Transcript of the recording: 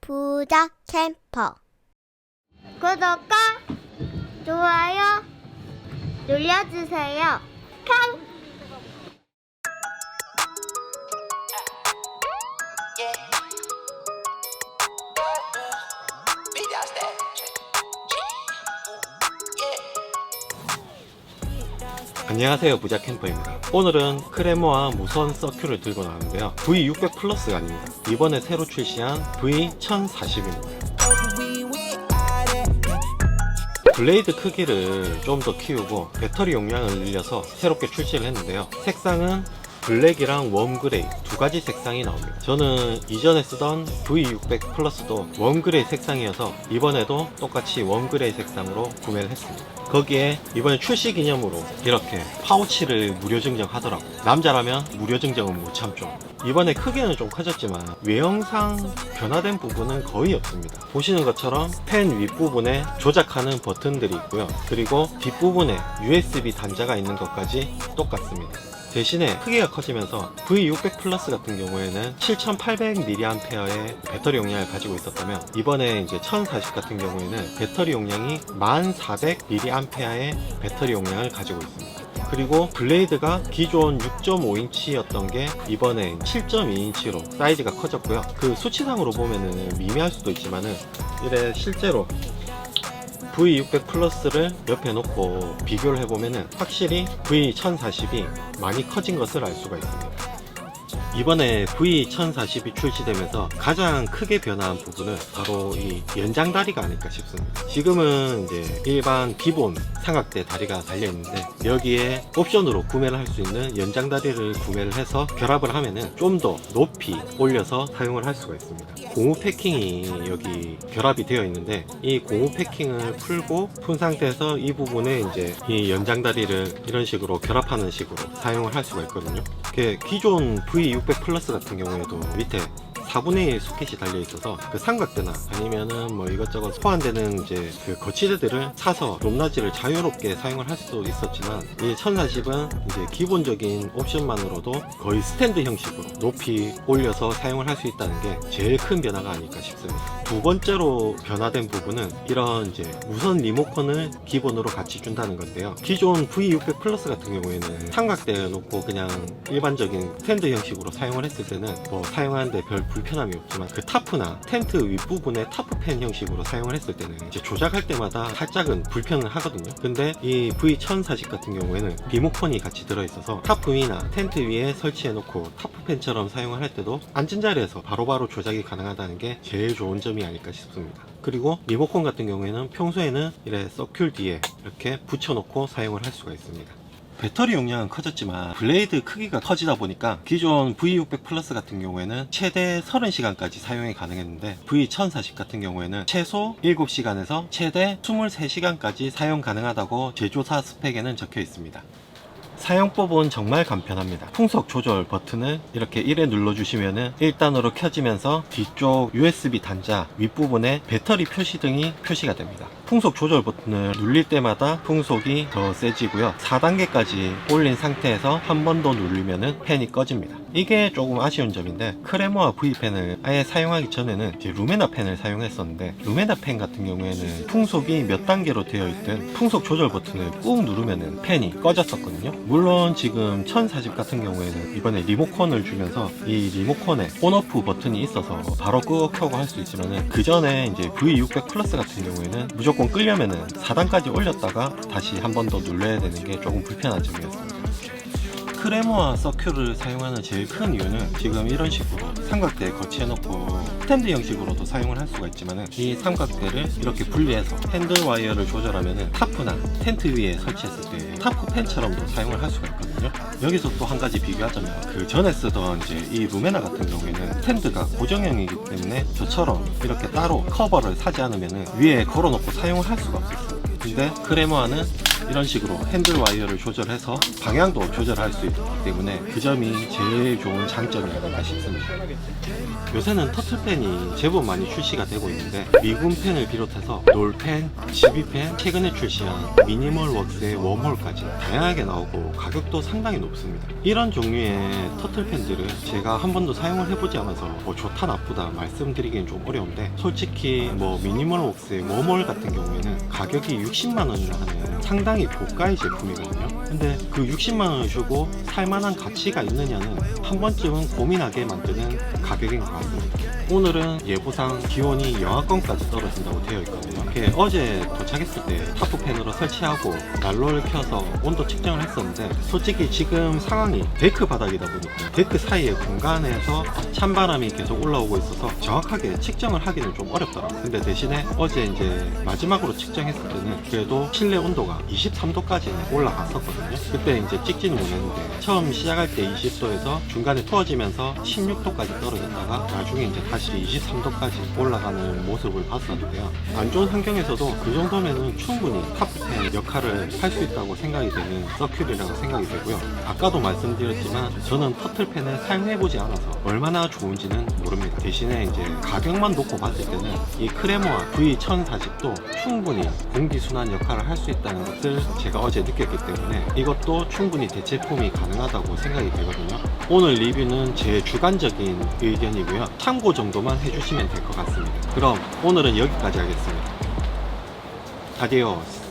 부자 캠퍼. 구독과 좋아요 눌러주세요. 康! 안녕하세요, 부자 캠퍼입니다. 오늘은 크레모아 무선 서큐를 들고 나왔는데요, V600 플러스가 아닙니다. 이번에 새로 출시한 V1040입니다. 블레이드 크기를 좀 더 키우고 배터리 용량을 늘려서 새롭게 출시를 했는데요, 색상은 블랙이랑 웜그레이 두 가지 색상이 나옵니다. 저는 이전에 쓰던 V600 플러스도 웜그레이 색상이어서 이번에도 똑같이 웜그레이 색상으로 구매를 했습니다. 거기에 이번에 출시 기념으로 이렇게 파우치를 무료 증정하더라고요. 남자라면 무료 증정은 못 참죠. 이번에 크기는 좀 커졌지만 외형상 변화된 부분은 거의 없습니다. 보시는 것처럼 펜 윗부분에 조작하는 버튼들이 있고요, 그리고 뒷부분에 USB 단자가 있는 것까지 똑같습니다. 대신에 크기가 커지면서 V600 플러스 같은 경우에는 7800mAh의 배터리 용량을 가지고 있었다면, 이번에 이제 1040 같은 경우에는 배터리 용량이 1400mAh의 배터리 용량을 가지고 있습니다. 그리고 블레이드가 기존 6.5인치였던 게 이번에 7.2인치로 사이즈가 커졌고요. 그 수치상으로 보면은 미미할 수도 있지만은 이래 실제로 V600 플러스를 옆에 놓고 비교를 해보면은 확실히 V1040이 많이 커진 것을 알 수가 있습니다. 이번에 V1040이 출시되면서 가장 크게 변화한 부분은 바로 이 연장 다리가 아닐까 싶습니다. 지금은 이제 일반 기본 삼각대 다리가 달려있는데, 여기에 옵션으로 구매를 할 수 있는 연장 다리를 구매를 해서 결합을 하면은 좀 더 높이 올려서 사용을 할 수가 있습니다. 고무 패킹이 여기 결합이 되어 있는데, 이 고무 패킹을 풀고 푼 상태에서 이 부분에 이제 이 연장 다리를 이런 식으로 결합하는 식으로 사용을 할 수가 있거든요. 기존 V600 플러스 같은 경우에도 밑에 4분의 1 소켓이 달려 있어서 그 삼각대나 아니면은 뭐 이것저것 소환되는 이제 그 거치대들을 사서 높낮이를 자유롭게 사용을 할 수도 있었지만, 이 1040은 이제 기본적인 옵션만으로도 거의 스탠드 형식으로 높이 올려서 사용을 할 수 있다는 게 제일 큰 변화가 아닐까 싶습니다. 두 번째로 변화된 부분은 이런 이제 무선 리모컨을 기본으로 같이 준다는 건데요, 기존 V600 플러스 같은 경우에는 삼각대에 놓고 그냥 일반적인 스탠드 형식으로 사용을 했을 때는 뭐 사용하는데 별 불편함이 없지만, 그 타프나 텐트 윗부분에 타프펜 형식으로 사용을 했을 때는 이제 조작할 때마다 살짝은 불편을 하거든요. 근데 이 V1040 같은 경우에는 리모컨이 같이 들어있어서 타프 위나 텐트 위에 설치해 놓고 타프펜처럼 사용을 할 때도 앉은 자리에서 바로바로 조작이 가능하다는 게 제일 좋은 점이 아닐까 싶습니다. 그리고 리모컨 같은 경우에는 평소에는 이래 서큘 뒤에 이렇게 붙여놓고 사용을 할 수가 있습니다. 배터리 용량은 커졌지만 블레이드 크기가 커지다 보니까 기존 V600 플러스 같은 경우에는 최대 30시간까지 사용이 가능했는데, V1040 같은 경우에는 최소 7시간에서 최대 23시간까지 사용 가능하다고 제조사 스펙에는 적혀 있습니다. 사용법은 정말 간편합니다. 풍속 조절 버튼을 이렇게 1에 눌러주시면은 1단으로 켜지면서 뒤쪽 USB 단자 윗부분에 배터리 표시등이 표시가 됩니다. 풍속 조절 버튼을 눌릴 때마다 풍속이 더 세지고요, 4단계까지 올린 상태에서 한 번 더 누르면은 펜이 꺼집니다. 이게 조금 아쉬운 점인데, 크레모아 V펜을 아예 사용하기 전에는 이제 루메나 펜을 사용했었는데, 루메나 펜 같은 경우에는 풍속이 몇 단계로 되어 있든 풍속 조절 버튼을 꾹 누르면은 펜이 꺼졌었거든요. 물론 지금 1040 같은 경우에는 이번에 리모컨을 주면서 이 리모컨에 온오프 버튼이 있어서 바로 끄고 켜고 할 수 있지만은, 그 전에 이제 V600 플러스 같은 경우에는 무조건 끄려면은 4단까지 올렸다가 다시 한 번 더 눌러야 되는 게 조금 불편한 점이었습니다. 크레모아 서큐를 사용하는 제일 큰 이유는 지금 이런 식으로 삼각대에 거치해 놓고 스탠드 형식으로도 사용을 할 수가 있지만, 이 삼각대를 이렇게 분리해서 핸들 와이어를 조절하면 타프나 텐트 위에 설치했을 때 타프 펜처럼도 사용을 할 수가 있거든요. 여기서 또 한 가지 비교하자면, 그 전에 쓰던 이제 이 루메나 같은 경우에는 스탠드가 고정형이기 때문에 저처럼 이렇게 따로 커버를 사지 않으면 위에 걸어 놓고 사용을 할 수가 없었어요. 근데 크레모아는 이런 식으로 핸들 와이어를 조절해서 방향도 조절할 수 있기 때문에 그 점이 제일 좋은 장점이 아닌가 싶습니다. 요새는 터틀펜이 제법 많이 출시가 되고 있는데 미군 펜을 비롯해서 롤펜, GB펜, 최근에 출시한 미니멀웍스의 웜홀까지 다양하게 나오고 가격도 상당히 높습니다. 이런 종류의 터틀펜들을 제가 한 번도 사용을 해보지 않아서 뭐 좋다 나쁘다 말씀드리기는 좀 어려운데, 솔직히 뭐 미니멀웍스의 웜홀 같은 경우에는 가격이 60만원이나 하는 상당히 고가의 제품이거든요. 근데 그 60만원을 주고 살만한 가치가 있느냐는 한 번쯤은 고민하게 만드는 가격인 것 같습니다. 오늘은 예보상 기온이 영하권까지 떨어진다고 되어 있거든요. 이렇게 어제 도착했을 때 타프팬으로 설치하고 난로를 켜서 온도 측정을 했었는데, 솔직히 지금 상황이 데크 바닥이다 보니까 데크 사이의 공간에서 찬바람이 계속 올라오고 있어서 정확하게 측정을 하기는 좀 어렵더라고요. 근데 대신에 어제 이제 마지막으로 측정했을 때는 그래도 실내 온도가 23도까지는 올라갔었거든요. 그때 이제 찍지는 못했는데 처음 시작할 때 20도에서 중간에 투어지면서 16도까지 떨어졌다가 나중에 이제 다시 23도까지 올라가는 모습을 봤었는데요. 안 좋은 환경에서도 그 정도면은 충분히 타프팬 역할을 할 수 있다고 생각이 되는 서큐리라고 생각이 되고요. 아까도 말씀드렸지만 저는 터틀팬을 사용해보지 않아서 얼마나 좋은지는 모릅니다. 대신에 이제 가격만 놓고 봤을 때는 이 크레모아 V1040도 충분히 공기순환 역할을 할 수 있다는 것을 제가 어제 느꼈기 때문에 이것도 충분히 대체품이 가능하다고 생각이 되거든요. 오늘 리뷰는 제 주관적인 의견이고요. 참고 정도만 해주시면 될 것 같습니다. 그럼 오늘은 여기까지 하겠습니다. 아디오스.